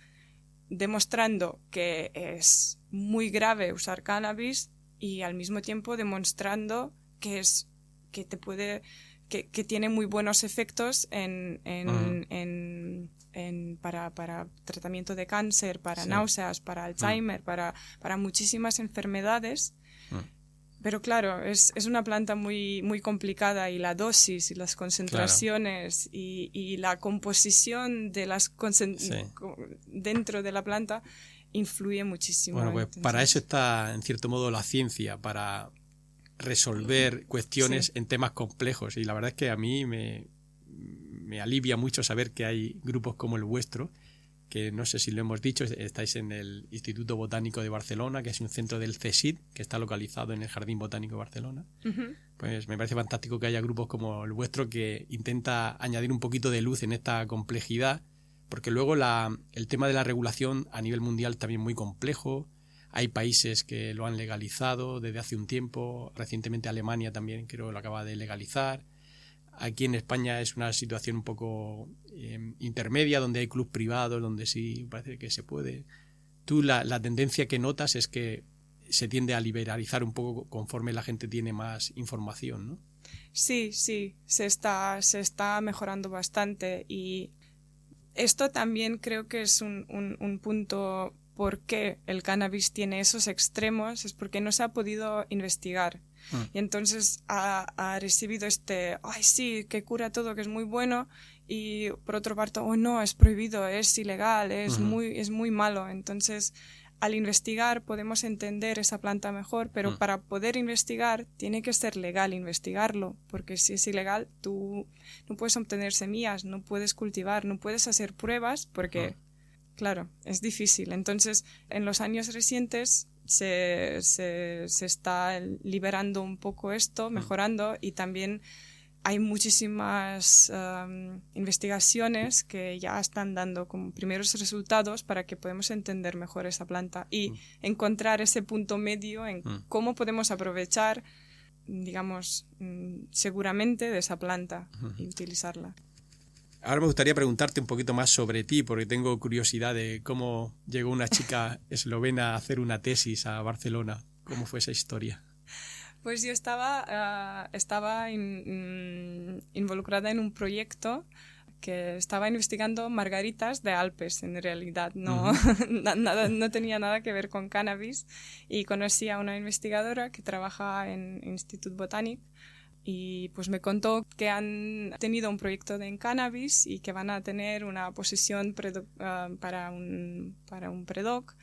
Speaker 3: demostrando que es muy grave usar cannabis y al mismo tiempo demostrando que tiene muy buenos efectos para tratamiento de cáncer, para náuseas, para Alzheimer, para muchísimas enfermedades. Pero claro, es una planta muy, muy complicada y la dosis y las concentraciones y la composición de dentro de la planta influye muchísimo.
Speaker 2: Bueno, pues para eso está en cierto modo la ciencia, para resolver cuestiones en temas complejos, y la verdad es que a mí me alivia mucho saber que hay grupos como el vuestro, que no sé si lo hemos dicho, estáis en el Instituto Botánico de Barcelona, que es un centro del CSIC, que está localizado en el Jardín Botánico de Barcelona. Pues me parece fantástico que haya grupos como el vuestro que intenta añadir un poquito de luz en esta complejidad, porque luego el tema de la regulación a nivel mundial también muy complejo. Hay países que lo han legalizado desde hace un tiempo. Recientemente Alemania también creo que lo acaba de legalizar. Aquí en España es una situación un poco intermedia, donde hay clubs privados, donde sí parece que se puede. Tú la tendencia que notas es que se tiende a liberalizar un poco conforme la gente tiene más información, ¿no?
Speaker 3: Sí, se está mejorando bastante, y esto también creo que es un punto por qué el cannabis tiene esos extremos, es porque no se ha podido investigar. Y entonces ha recibido ay sí, que cura todo, que es muy bueno, y por otro parte, oh no, es prohibido, es ilegal, es muy malo. Entonces, al investigar podemos entender esa planta mejor, pero para poder investigar tiene que ser legal investigarlo, porque si es ilegal tú no puedes obtener semillas, no puedes cultivar, no puedes hacer pruebas, porque claro, es difícil. Entonces, en los años recientes se está liberando un poco esto, mejorando, y también hay muchísimas investigaciones que ya están dando como primeros resultados para que podamos entender mejor esa planta y encontrar ese punto medio en cómo podemos aprovechar, digamos, seguramente de esa planta y utilizarla.
Speaker 2: Ahora me gustaría preguntarte un poquito más sobre ti, porque tengo curiosidad de cómo llegó una chica eslovena a hacer una tesis a Barcelona. ¿Cómo fue esa historia?
Speaker 3: Pues yo estaba involucrada en un proyecto que estaba investigando margaritas de Alpes, en realidad. No tenía nada que ver con cannabis, y conocí a una investigadora que trabaja en Institut Botànic, y pues me contó que han tenido un proyecto en cannabis y que van a tener una posición para un predoc,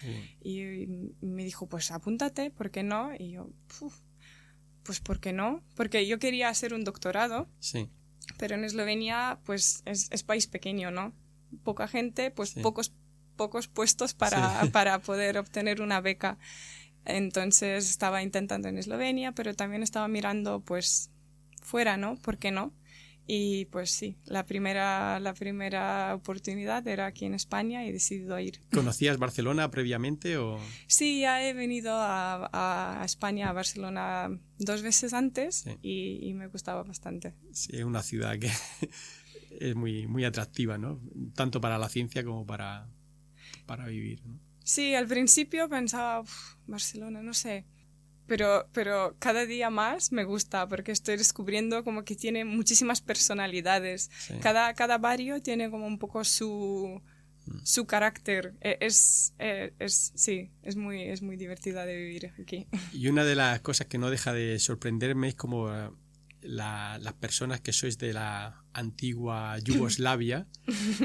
Speaker 3: y me dijo, pues apúntate, ¿por qué no? Y yo, pues ¿por qué no? Porque yo quería hacer un doctorado, pero en Eslovenia pues es país pequeño, ¿no? Poca gente, pues pocos puestos para poder obtener una beca. Entonces estaba intentando en Eslovenia, pero también estaba mirando pues fuera, ¿no? ¿Por qué no? Y pues sí, la primera oportunidad era aquí en España y he decidido ir.
Speaker 2: ¿Conocías Barcelona previamente o...?
Speaker 3: Sí, ya he venido a España, a Barcelona 2 veces antes, y me gustaba bastante.
Speaker 2: Sí, es una ciudad que es muy, muy atractiva, ¿no? Tanto para la ciencia como para vivir, ¿no?
Speaker 3: Sí, al principio pensaba, Barcelona, no sé. Pero cada día más me gusta, porque estoy descubriendo como que tiene muchísimas personalidades. Sí. Cada barrio tiene como un poco su carácter. Es muy divertida de vivir aquí.
Speaker 2: Y una de las cosas que no deja de sorprenderme es como las personas que sois de la antigua Yugoslavia,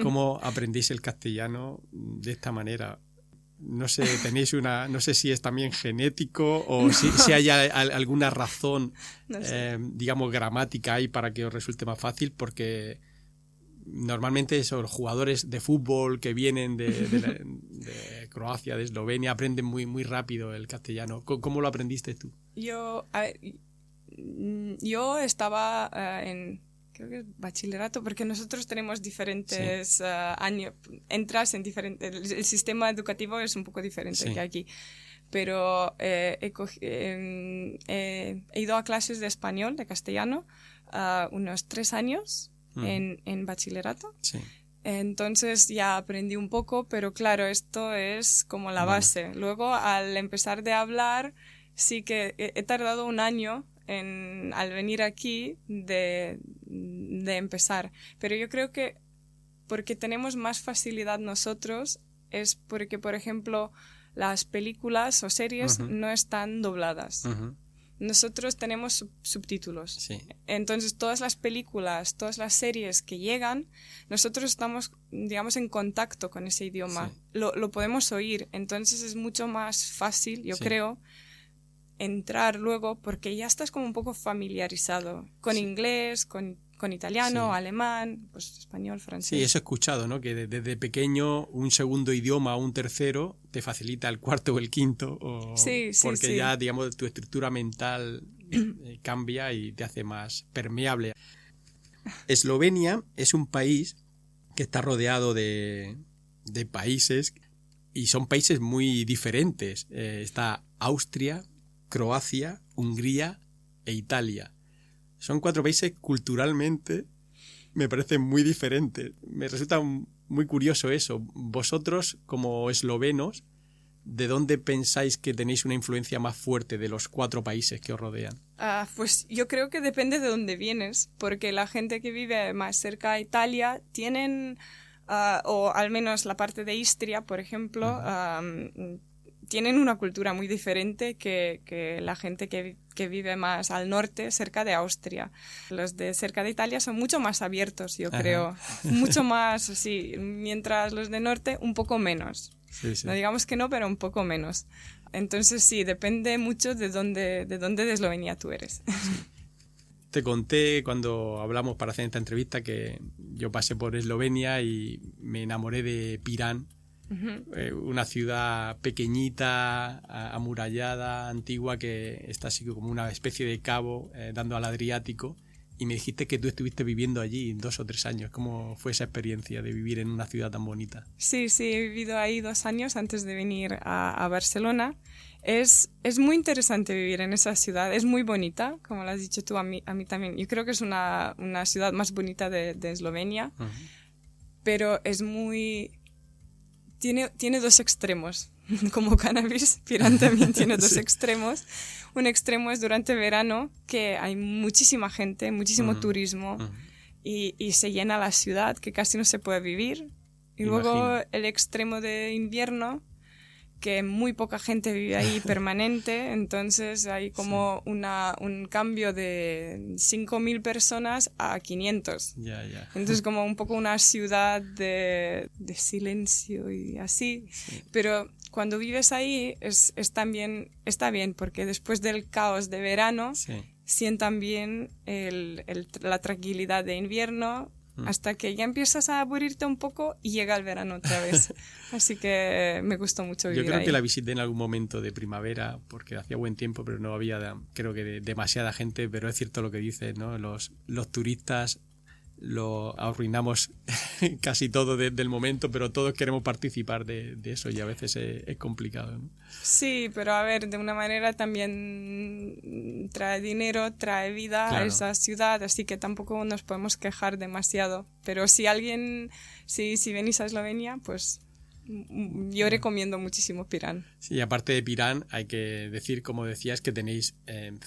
Speaker 2: cómo aprendéis el castellano de esta manera. No sé, no sé si es también genético o si hay alguna razón, no sé, digamos, gramática ahí para que os resulte más fácil, porque normalmente esos jugadores de fútbol que vienen de Croacia, de Eslovenia, aprenden muy, muy rápido el castellano. ¿Cómo lo aprendiste tú?
Speaker 3: Yo yo estaba en, creo que bachillerato, porque nosotros tenemos diferentes años, entras en diferentes, el sistema educativo es un poco diferente que aquí. Pero he ido a clases de español, de castellano, unos 3 años en bachillerato.
Speaker 2: Sí.
Speaker 3: Entonces ya aprendí un poco, pero claro, esto es como la base. Luego, al empezar de hablar, sí que he tardado un año al venir aquí de empezar. Pero yo creo que porque tenemos más facilidad nosotros, es porque, por ejemplo, las películas o series no están dobladas. Nosotros tenemos subtítulos.
Speaker 2: Sí.
Speaker 3: Entonces, todas las películas, todas las series que llegan, nosotros estamos, digamos, en contacto con ese idioma.
Speaker 2: Sí.
Speaker 3: Lo podemos oír. Entonces, es mucho más fácil, yo creo, entrar luego, porque ya estás como un poco familiarizado con inglés, con italiano, alemán, pues español, francés.
Speaker 2: Sí, eso he escuchado, ¿no? Que desde pequeño un segundo idioma o un tercero te facilita el cuarto o el quinto, porque ya, digamos, tu estructura mental cambia y te hace más permeable. Eslovenia es un país que está rodeado de países y son países muy diferentes. Está Austria, Croacia, Hungría e Italia. Son 4 países culturalmente, me parecen muy diferentes. Me resulta muy curioso eso. Vosotros, como eslovenos, ¿de dónde pensáis que tenéis una influencia más fuerte de los 4 países que os rodean?
Speaker 3: Pues yo creo que depende de dónde vienes, porque la gente que vive más cerca de Italia tienen, o al menos la parte de Istria, por ejemplo, tienen una cultura muy diferente que la gente que vive más al norte, cerca de Austria. Los de cerca de Italia son mucho más abiertos, yo creo. Mucho más, sí, mientras los de norte un poco menos. Sí. No digamos que no, pero un poco menos. Entonces sí, depende mucho de dónde de Eslovenia tú eres.
Speaker 2: Te conté cuando hablamos para hacer esta entrevista que yo pasé por Eslovenia y me enamoré de Pirán. Una ciudad pequeñita, amurallada, antigua, que está así como una especie de cabo dando al Adriático, y me dijiste que tú estuviste viviendo allí 2 o 3 años. ¿Cómo fue esa experiencia de vivir en una ciudad tan bonita? Sí,
Speaker 3: he vivido ahí 2 años antes de venir a Barcelona. Es muy interesante vivir en esa ciudad, es muy bonita, como lo has dicho tú, a mí también. Yo creo que es una ciudad más bonita de Eslovenia, pero es muy... Tiene 2 extremos, como Cannabis, Pirán también tiene 2 extremos. Un extremo es durante verano, que hay muchísima gente, muchísimo turismo, y se llena la ciudad, que casi no se puede vivir. Y luego el extremo de invierno, que muy poca gente vive ahí permanente, entonces hay como un cambio de 5.000 personas a 500. Entonces como un poco una ciudad de silencio y así. Pero cuando vives ahí está bien, porque después del caos de verano sientan bien la tranquilidad de invierno, hasta que ya empiezas a aburrirte un poco y llega el verano otra vez. Así que me gustó mucho vivir ahí.
Speaker 2: Yo creo que la visité en algún momento de primavera, porque hacía buen tiempo, pero no había, creo que demasiada gente. Pero es cierto lo que dices, ¿no? Los turistas lo arruinamos casi todo desde el momento, pero todos queremos participar de eso, y a veces es complicado, ¿no?
Speaker 3: Sí, pero a ver, de una manera también trae dinero, trae vida a esa ciudad, así que tampoco nos podemos quejar demasiado. Pero si venís a Eslovenia, pues yo recomiendo muchísimo Pirán.
Speaker 2: Sí, aparte de Pirán, hay que decir, como decías, que tenéis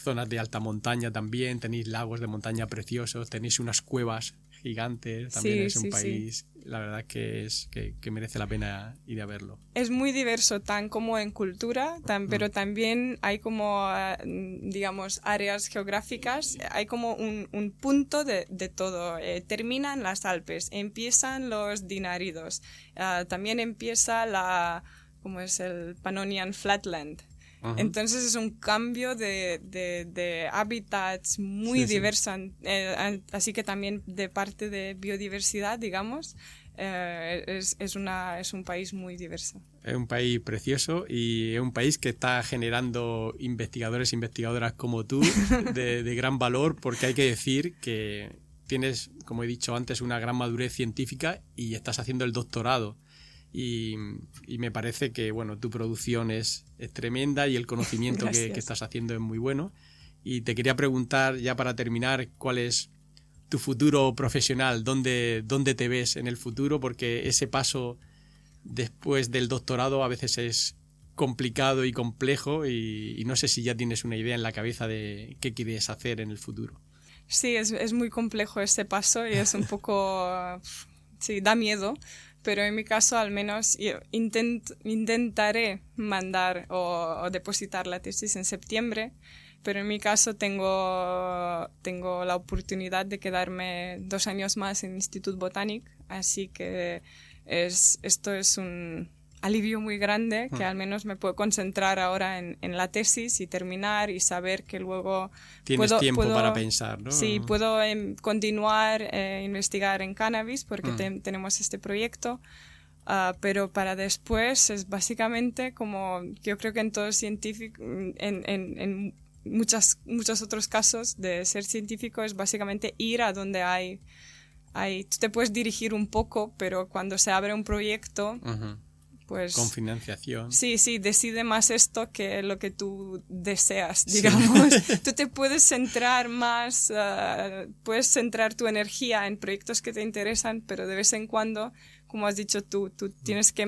Speaker 2: zonas de alta montaña también, tenéis lagos de montaña preciosos, tenéis unas cuevas gigantes, también es un país, la verdad que merece la pena ir a verlo.
Speaker 3: Es muy diverso, tan como en cultura, pero también hay como, digamos, áreas geográficas, hay como un punto de todo. Terminan las Alpes, empiezan los Dináridos, también empieza como es el Pannonian Flatland. Entonces es un cambio de hábitats muy diverso, así que también de parte de biodiversidad, digamos, es un país muy diverso.
Speaker 2: Es un país precioso y es un país que está generando investigadores e investigadoras como tú de gran valor, porque hay que decir que tienes, como he dicho antes, una gran madurez científica y estás haciendo el doctorado. Y me parece que bueno, tu producción es tremenda y el conocimiento que estás haciendo es muy bueno. Y te quería preguntar, ya para terminar, ¿cuál es tu futuro profesional? ¿Dónde te ves en el futuro? Porque ese paso después del doctorado a veces es complicado y complejo y no sé si ya tienes una idea en la cabeza de qué quieres hacer en el futuro.
Speaker 3: Sí, es muy complejo ese paso y es un poco... sí, da miedo. Pero en mi caso al menos intentaré mandar o depositar la tesis en septiembre, pero en mi caso tengo la oportunidad de quedarme 2 años más en Institut Botanique, así que esto es un alivio muy grande, que al menos me puedo concentrar ahora en la tesis y terminar y saber que luego
Speaker 2: tienes tiempo para pensar, ¿no?
Speaker 3: Sí, puedo continuar investigar en cannabis porque tenemos este proyecto, pero para después es básicamente como yo creo que en todo científico, en muchos otros casos de ser científico es básicamente ir a donde hay tú te puedes dirigir un poco, pero cuando se abre un proyecto pues,
Speaker 2: con financiación.
Speaker 3: Sí, decide más esto que lo que tú deseas, digamos. Sí. Tú te puedes centrar más, puedes centrar tu energía en proyectos que te interesan, pero de vez en cuando, como has dicho tú tienes que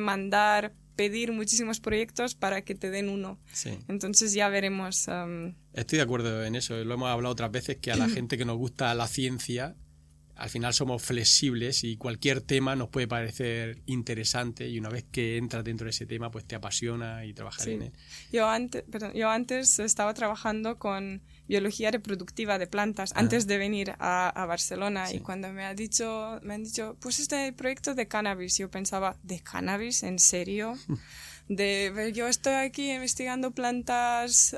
Speaker 3: pedir muchísimos proyectos para que te den uno. Sí. Entonces ya veremos.
Speaker 2: Estoy de acuerdo en eso, lo hemos hablado otras veces, que a la gente que nos gusta la ciencia, al final somos flexibles y cualquier tema nos puede parecer interesante y una vez que entras dentro de ese tema pues te apasiona y trabajar en él.
Speaker 3: Yo antes estaba trabajando con biología reproductiva de plantas antes de venir a Barcelona y cuando me han dicho pues este proyecto de cannabis, yo pensaba, ¿de cannabis? ¿En serio? Yo estoy aquí investigando plantas,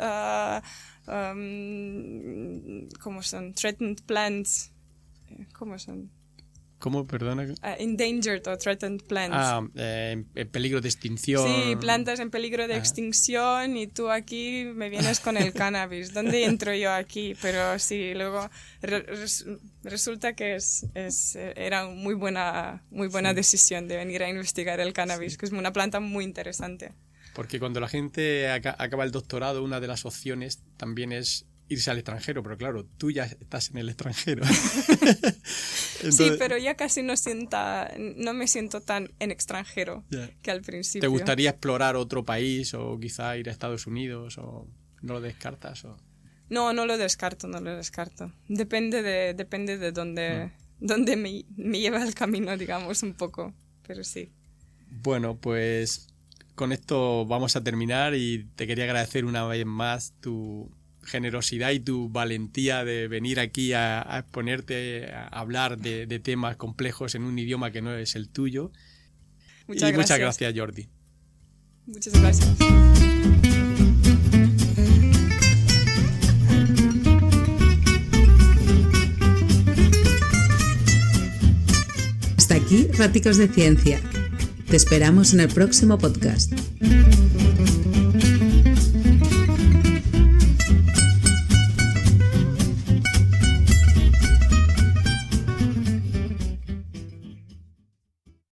Speaker 3: ¿cómo son? Threatened plants. ¿Cómo son?
Speaker 2: ¿Cómo? Perdona.
Speaker 3: Endangered o threatened plants.
Speaker 2: En peligro de extinción.
Speaker 3: Sí, plantas en peligro de extinción y tú aquí me vienes con el cannabis. ¿Dónde entro yo aquí? Pero sí, luego resulta que era muy buena decisión de venir a investigar el cannabis, que es una planta muy interesante.
Speaker 2: Porque cuando la gente acaba el doctorado, una de las opciones también es irse al extranjero, pero claro, tú ya estás en el extranjero. Entonces,
Speaker 3: sí, pero ya casi no me siento tan en extranjero que al principio.
Speaker 2: ¿Te gustaría explorar otro país o quizá ir a Estados Unidos o no lo descartas? O...
Speaker 3: No lo descarto. Depende de dónde me lleva el camino, digamos, un poco, pero sí.
Speaker 2: Bueno, pues con esto vamos a terminar y te quería agradecer una vez más tu generosidad y tu valentía de venir aquí a exponerte, a hablar de temas complejos en un idioma que no es el tuyo. Muchas gracias, Jordi.
Speaker 3: Muchas gracias.
Speaker 1: Hasta aquí Raticos de Ciencia. Te esperamos en el próximo podcast.